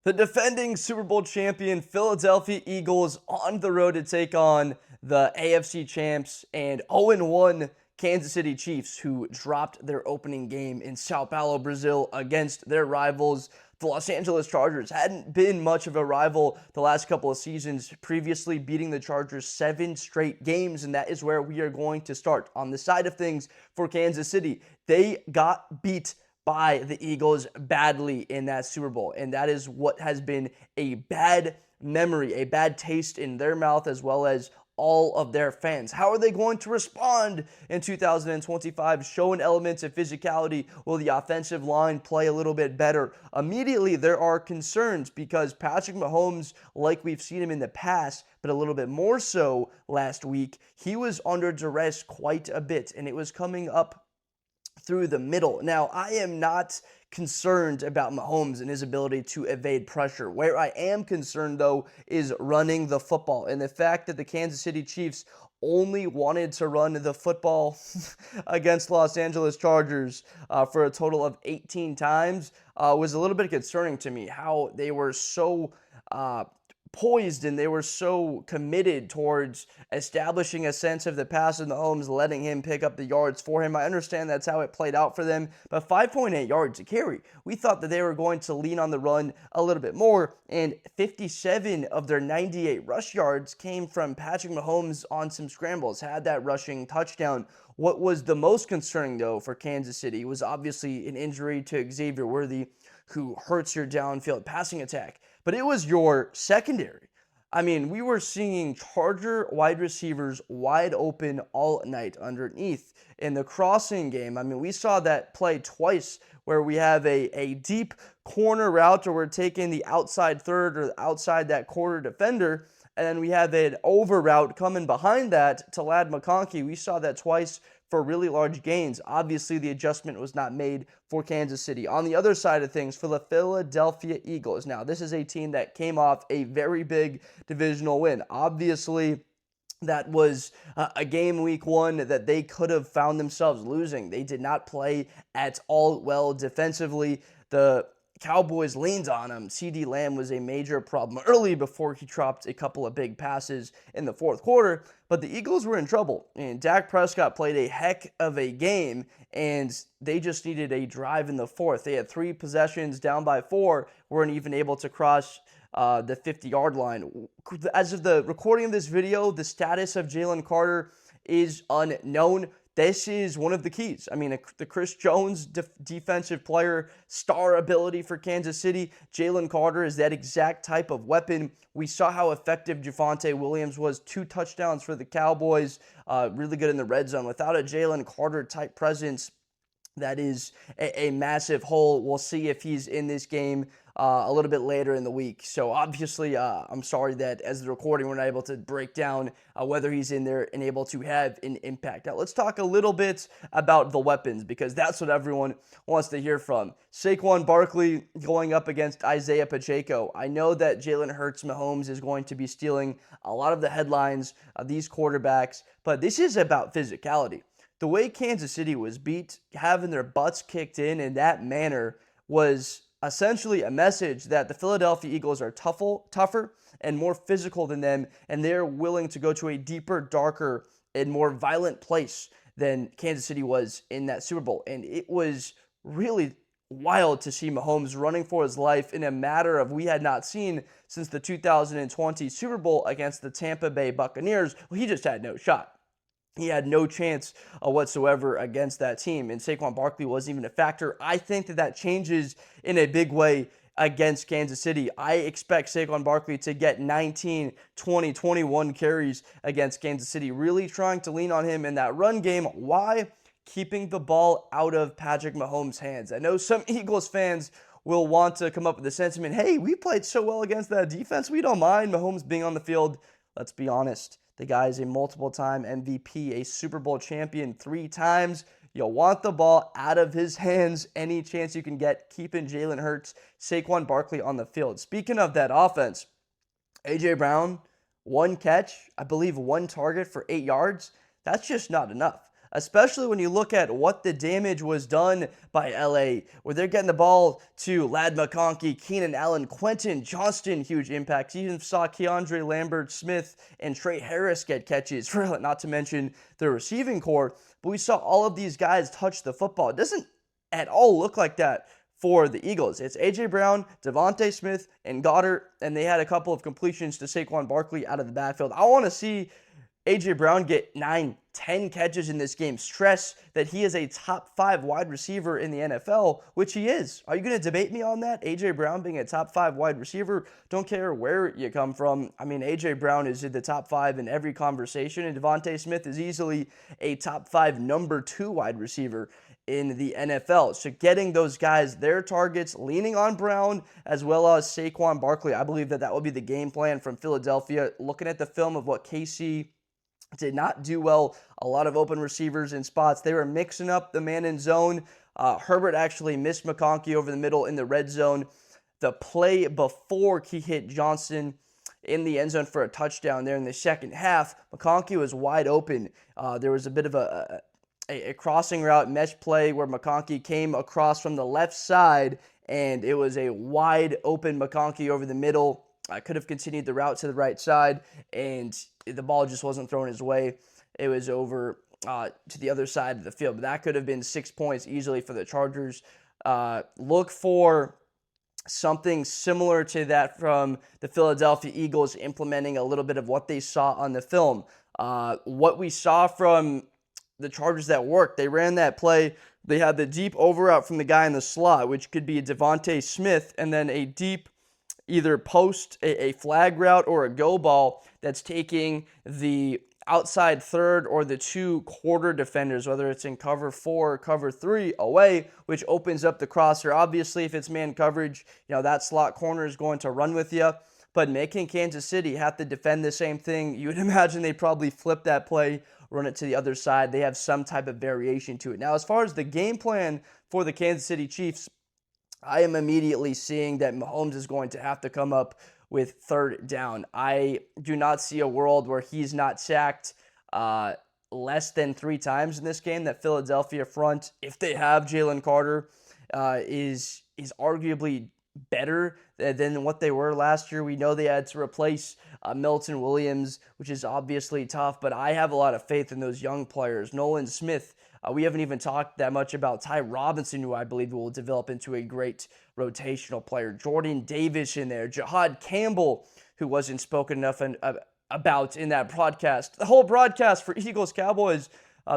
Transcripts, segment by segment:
The defending Super Bowl champion Philadelphia Eagles on the road to take on the AFC champs and 0-1 Kansas City Chiefs, who dropped their opening game in Sao Paulo, Brazil against their rivals. The Los Angeles Chargers hadn't been much of a rival the last couple of seasons, previously beating the Chargers 7 straight games, and that is where we are going to start. On the side of things for Kansas City, they got beat by the Eagles badly in that Super Bowl. And that is what has been a bad memory, a bad taste in their mouth, as well as all of their fans. How are they going to respond in 2025? Showing elements of physicality. Will the offensive line play a little bit better? Immediately, there are concerns because Patrick Mahomes, like we've seen him in the past, but a little bit more so last week, he was under duress quite a bit, and it was coming up through the middle. Now, I am not concerned about Mahomes and his ability to evade pressure. Where I am concerned, though, is running the football and the fact that the Kansas City Chiefs only wanted to run the football against Los Angeles Chargers for a total of 18 times was a little bit concerning to me. How they were so poised and they were so committed towards establishing a sense of the pass in the Mahomes, letting him pick up the yards for him. I understand that's how it played out for them, but 5.8 yards a carry. We thought that they were going to lean on the run a little bit more, and 57 of their 98 rush yards came from Patrick Mahomes on some scrambles, had that rushing touchdown. What was the most concerning, though, for Kansas City was obviously an injury to Xavier Worthy, who hurts your downfield passing attack. But it was your secondary. I mean, we were seeing Charger wide receivers wide open all night underneath. In the crossing game, I mean, we saw that play twice where we have a deep corner route where we're taking the outside third or outside that quarter defender, and then we have an over route coming behind that to Lad McConkey. We saw that twice for really large gains. Obviously, the adjustment was not made for Kansas City. On the other side of things, for the Philadelphia Eagles, now this is a team that came off a very big divisional win. Obviously, that was a game week one that they could have found themselves losing. They did not play at all well defensively. The Cowboys leaned on him. CeeDee Lamb was a major problem early before he dropped a couple of big passes in the fourth quarter, but the Eagles were in trouble, and Dak Prescott played a heck of a game, and they just needed a drive in the fourth. They had 3 possessions down by 4, weren't even able to cross the 50-yard line. As of the recording of this video, the status of Jalen Carter is unknown. This is one of the keys. I mean, the Chris Jones defensive player, star ability for Kansas City. Jalen Carter is that exact type of weapon. We saw how effective Javonte Williams was. 2 touchdowns for the Cowboys. Really good in the red zone. Without a Jalen Carter type presence, that is a massive hole. We'll see if he's in this game a little bit later in the week. So obviously, I'm sorry that as the recording, we're not able to break down whether he's in there and able to have an impact. Now, let's talk a little bit about the weapons, because that's what everyone wants to hear from. Saquon Barkley going up against Isaiah Pacheco. I know that Jalen Hurts Mahomes is going to be stealing a lot of the headlines of these quarterbacks, but this is about physicality. The way Kansas City was beat, having their butts kicked in that manner, was essentially a message that the Philadelphia Eagles are tougher and more physical than them, and they're willing to go to a deeper, darker, and more violent place than Kansas City was in that Super Bowl. And it was really wild to see Mahomes running for his life in a matter of we had not seen since the 2020 Super Bowl against the Tampa Bay Buccaneers. Well, he just had no shot. He had no chance whatsoever against that team, and Saquon Barkley wasn't even a factor. I think that changes in a big way against Kansas City. I expect Saquon Barkley to get 19, 20, 21 carries against Kansas City, really trying to lean on him in that run game. Why? Keeping the ball out of Patrick Mahomes' hands. I know some Eagles fans will want to come up with the sentiment, hey, we played so well against that defense, we don't mind Mahomes being on the field. Let's be honest. The guy is a multiple-time MVP, a Super Bowl champion 3 times. You'll want the ball out of his hands any chance you can get, keeping Jalen Hurts, Saquon Barkley on the field. Speaking of that offense, A.J. Brown, 1 catch, I believe 1 target for 8 yards. That's just not enough. especially when you look at what the damage was done by LA, where they're getting the ball to Ladd McConkey, Keenan Allen, Quentin Johnston, huge impacts. You even saw Keandre Lambert-Smith and Trey Harris get catches, not to mention the receiving core. But we saw all of these guys touch the football. It doesn't at all look like that for the Eagles. It's A.J. Brown, Devontae Smith, and Goddard, and they had a couple of completions to Saquon Barkley out of the backfield. I want to see A.J. Brown get 9, 10 catches in this game. Stress that he is a top 5 wide receiver in the NFL, which he is. Are you going to debate me on that? A.J. Brown being a top 5 wide receiver? Don't care where you come from. I mean, A.J. Brown is in the top 5 in every conversation, and Devontae Smith is easily a top 5 number 2 wide receiver in the NFL. So getting those guys their targets, leaning on Brown as well as Saquon Barkley, I believe that will be the game plan from Philadelphia. Looking at the film of what KC did not do well, a lot of open receivers in spots. They were mixing up the man in zone. Herbert actually missed McConkey over the middle in the red zone. The play before he hit Johnson in the end zone for a touchdown there in the second half, McConkey was wide open. There was a bit of a crossing route mesh play where McConkey came across from the left side, and it was a wide open McConkey over the middle. I could have continued the route to the right side, and the ball just wasn't thrown his way. It was over to the other side of the field. But that could have been 6 points easily for the Chargers. Look for something similar to that from the Philadelphia Eagles, implementing a little bit of what they saw on the film. What we saw from the Chargers that worked, they ran that play. They had the deep over route from the guy in the slot, which could be Devontae Smith, and then a deep either post, a flag route, or a go ball that's taking the outside third or the 2 quarter defenders, whether it's in cover 4 or cover 3, away, which opens up the crosser. Obviously, if it's man coverage, that slot corner is going to run with you. But making Kansas City have to defend the same thing, you would imagine they probably flip that play, run it to the other side. They have some type of variation to it. Now, as far as the game plan for the Kansas City Chiefs, I am immediately seeing that Mahomes is going to have to come up with third down. I do not see a world where he's not sacked less than 3 times in this game. That Philadelphia front, if they have Jalen Carter, is arguably better than what they were last year. We know they had to replace Milton Williams, which is obviously tough, but I have a lot of faith in those young players. Nolan Smith, we haven't even talked that much about Ty Robinson, who I believe will develop into a great rotational player. Jordan Davis in there. Jahad Campbell, who wasn't spoken enough about in that broadcast. The whole broadcast for Eagles-Cowboys,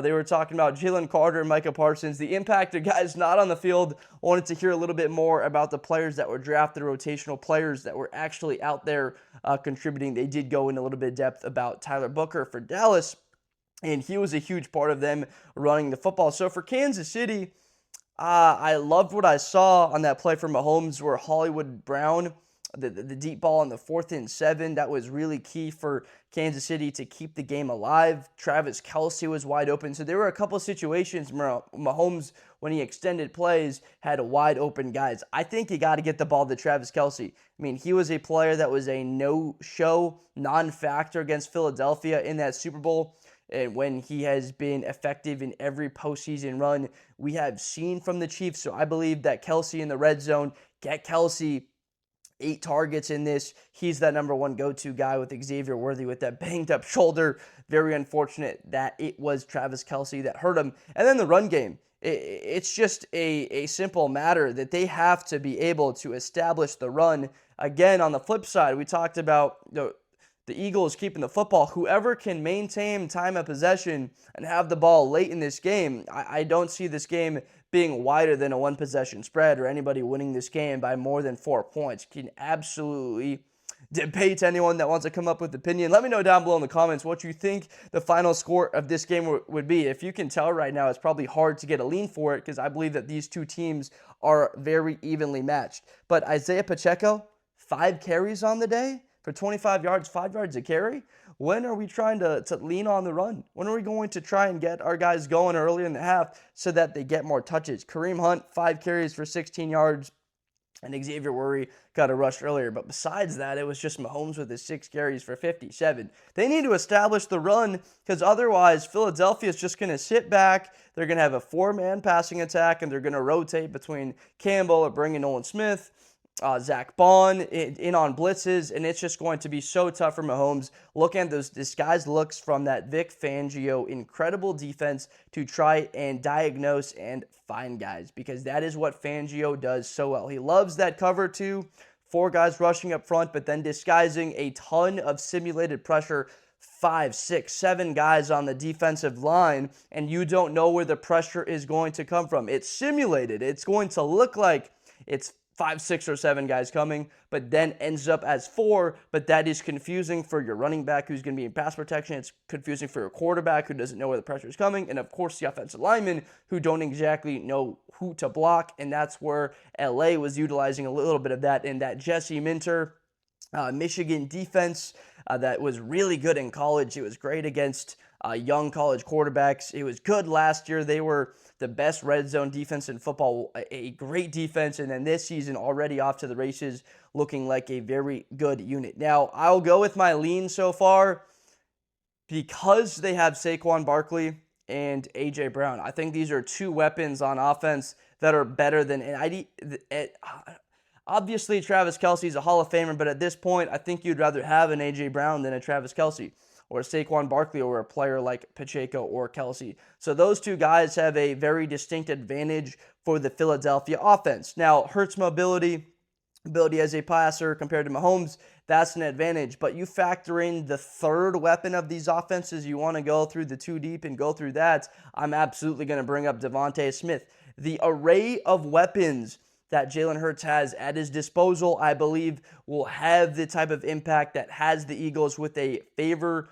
they were talking about Jalen Carter and Micah Parsons, the impact of guys not on the field. Wanted to hear a little bit more about the players that were drafted, rotational players that were actually out there contributing. They did go in a little bit of depth about Tyler Booker for Dallas, and he was a huge part of them running the football. So for Kansas City, I loved what I saw on that play from Mahomes where Hollywood Brown, the deep ball on the 4th and 7, that was really key for Kansas City to keep the game alive. Travis Kelce was wide open. So there were a couple of situations where Mahomes, when he extended plays, had wide open guys. I think you got to get the ball to Travis Kelce. I mean, he was a player that was a no-show, non-factor against Philadelphia in that Super Bowl. And when he has been effective in every postseason run we have seen from the Chiefs. So I believe that Kelce in the red zone, get Kelce 8 targets in this. He's that number 1 go-to guy with Xavier Worthy with that banged up shoulder. Very unfortunate that it was Travis Kelce that hurt him. And then the run game. It's just a simple matter that they have to be able to establish the run. Again, on the flip side, we talked about the Eagles keeping the football. Whoever can maintain time of possession and have the ball late in this game, I don't see this game being wider than a 1-possession spread or anybody winning this game by more than 4 points. Can absolutely debate anyone that wants to come up with opinion. Let me know down below in the comments what you think the final score of this game would be. If you can tell right now, it's probably hard to get a lean for it because I believe that these two teams are very evenly matched. But Isaiah Pacheco, 5 carries on the day for 25 yards, 5 yards a carry. When are we trying to lean on the run? When are we going to try and get our guys going early in the half so that they get more touches? Kareem Hunt, 5 carries for 16 yards. and Xavier Worthy got a rush earlier. But besides that, it was just Mahomes with his 6 carries for 57. They need to establish the run because otherwise Philadelphia is just going to sit back. They're going to have a 4-man passing attack, and they're going to rotate between Campbell or bringing Nolan Smith, Zach Bond in on blitzes, and it's just going to be so tough for Mahomes. Look at those disguised looks from that Vic Fangio incredible defense to try and diagnose and find guys, because that is what Fangio does so well. He loves that cover 2, 4 guys rushing up front, but then disguising a ton of simulated pressure, 5, 6, 7 guys on the defensive line, and you don't know where the pressure is going to come from. It's simulated. It's going to look like it's 5, 6, or 7 guys coming, but then ends up as 4, but that is confusing for your running back who's going to be in pass protection. It's confusing for your quarterback who doesn't know where the pressure is coming, and of course the offensive linemen who don't exactly know who to block, and that's where LA was utilizing a little bit of that in that Jesse Minter Michigan defense that was really good in college. It was great against young college quarterbacks. It was good last year. They were the best red zone defense in football, a great defense, and then this season already off to the races, looking like a very good unit. Now, I'll go with my lean so far because they have Saquon Barkley and A.J. Brown. I think these are 2 weapons on offense that are better than obviously, Travis Kelce is a Hall of Famer, but at this point, I think you'd rather have an A.J. Brown than a Travis Kelce or a Saquon Barkley or a player like Pacheco or Kelce. So those 2 guys have a very distinct advantage for the Philadelphia offense. Now, Hurts' ability as a passer compared to Mahomes, that's an advantage. But you factor in the 3rd weapon of these offenses, you want to go through the 2 deep and go through that, I'm absolutely going to bring up Devontae Smith. The array of weapons that Jalen Hurts has at his disposal, I believe, will have the type of impact that has the Eagles with a favor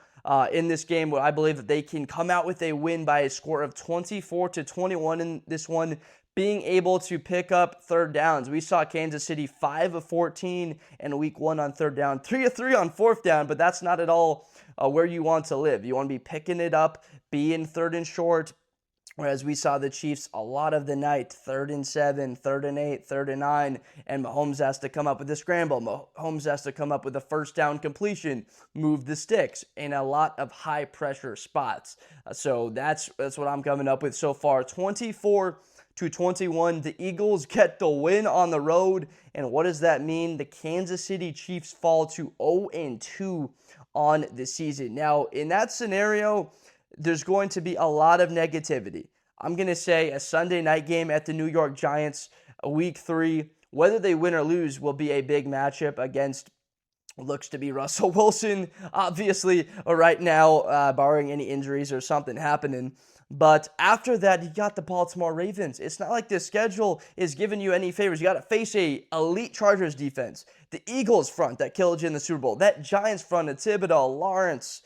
in this game. Where I believe that they can come out with a win by a score of 24-21 in this one, being able to pick up 3rd downs. We saw Kansas City 5 of 14 in week 1 on 3rd down, 3 of 3 on 4th down, but that's not at all where you want to live. You want to be picking it up, be in 3rd and short. Whereas we saw the Chiefs a lot of the night, 3rd and 7, 3rd and 8, 3rd and 9, and Mahomes has to come up with a scramble. Mahomes has to come up with a 1st down completion, move the sticks in a lot of high pressure spots. So that's what I'm coming up with so far. 24-21, the Eagles get the win on the road. And what does that mean? The Kansas City Chiefs fall to 0-2 on the season. Now, in that scenario, there's going to be a lot of negativity. I'm going to say a Sunday night game at the New York Giants, week 3, whether they win or lose, will be a big matchup against what looks to be Russell Wilson, obviously, right now, barring any injuries or something happening. But after that, you got the Baltimore Ravens. It's not like the schedule is giving you any favors. You got to face a elite Chargers defense, the Eagles front that killed you in the Super Bowl, that Giants front of Thibodeau, Lawrence,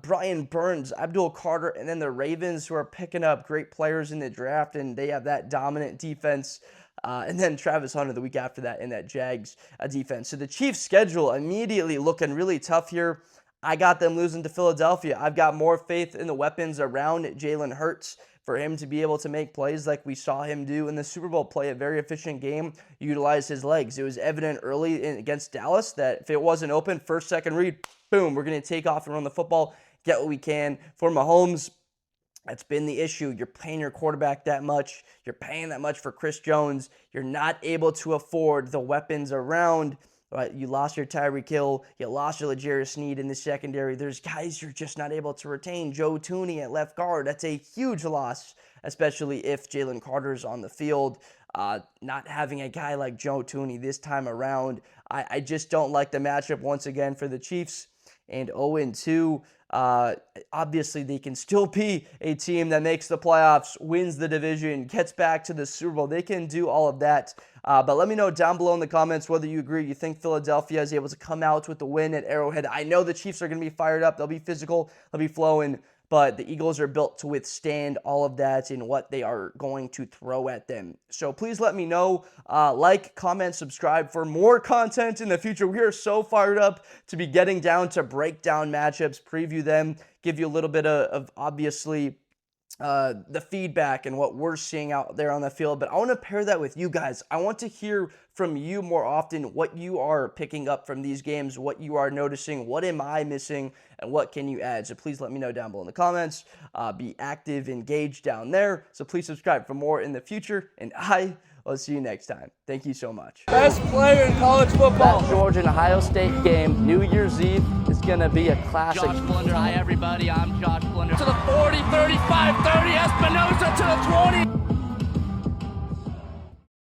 Brian Burns, Abdul Carter, and then the Ravens, who are picking up great players in the draft, and they have that dominant defense. And then Travis Hunter the week after that in that Jags defense. So the Chiefs' schedule immediately looking really tough here. I got them losing to Philadelphia. I've got more faith in the weapons around Jalen Hurts for him to be able to make plays like we saw him do in the Super Bowl, play a very efficient game, utilize his legs. It was evident early against Dallas that if it wasn't open, 1st, 2nd read, boom, we're going to take off and run the football, get what we can. For Mahomes, that's been the issue. You're paying your quarterback that much. You're paying that much for Chris Jones. You're not able to afford the weapons around. Right, you lost your Tyreek Hill. You lost your L'Jarius Sneed in the secondary. There's guys you're just not able to retain. Joe Thuney at left guard. That's a huge loss, especially if Jalen Carter's on the field. Not having a guy like Joe Thuney this time around. I just don't like the matchup once again for the Chiefs. And 0-2. Obviously, they can still be a team that makes the playoffs, wins the division, gets back to the Super Bowl. They can do all of that. But let me know down below in the comments whether you agree. You think Philadelphia is able to come out with the win at Arrowhead. I know the Chiefs are going to be fired up. They'll be physical. They'll be flowing. But the Eagles are built to withstand all of that in what they are going to throw at them. So please let me know. Like, comment, subscribe for more content in the future. We are so fired up to be getting down to break down matchups, preview them, give you a little bit of obviously the feedback and what we're seeing out there on the field, but I want to pair that with you guys. I want to hear from you more often what you are picking up from these games, what you are noticing, what am I missing, and what can you add. So please let me know down below in the comments. Be active, engaged down there. So please subscribe for more in the future, and I will see you next time. Thank you so much. Best player in college football. That Georgia and Ohio State game, New Year's Eve, is going to be a classic. Josh Blunder. Hi, everybody. I'm Josh Blunder.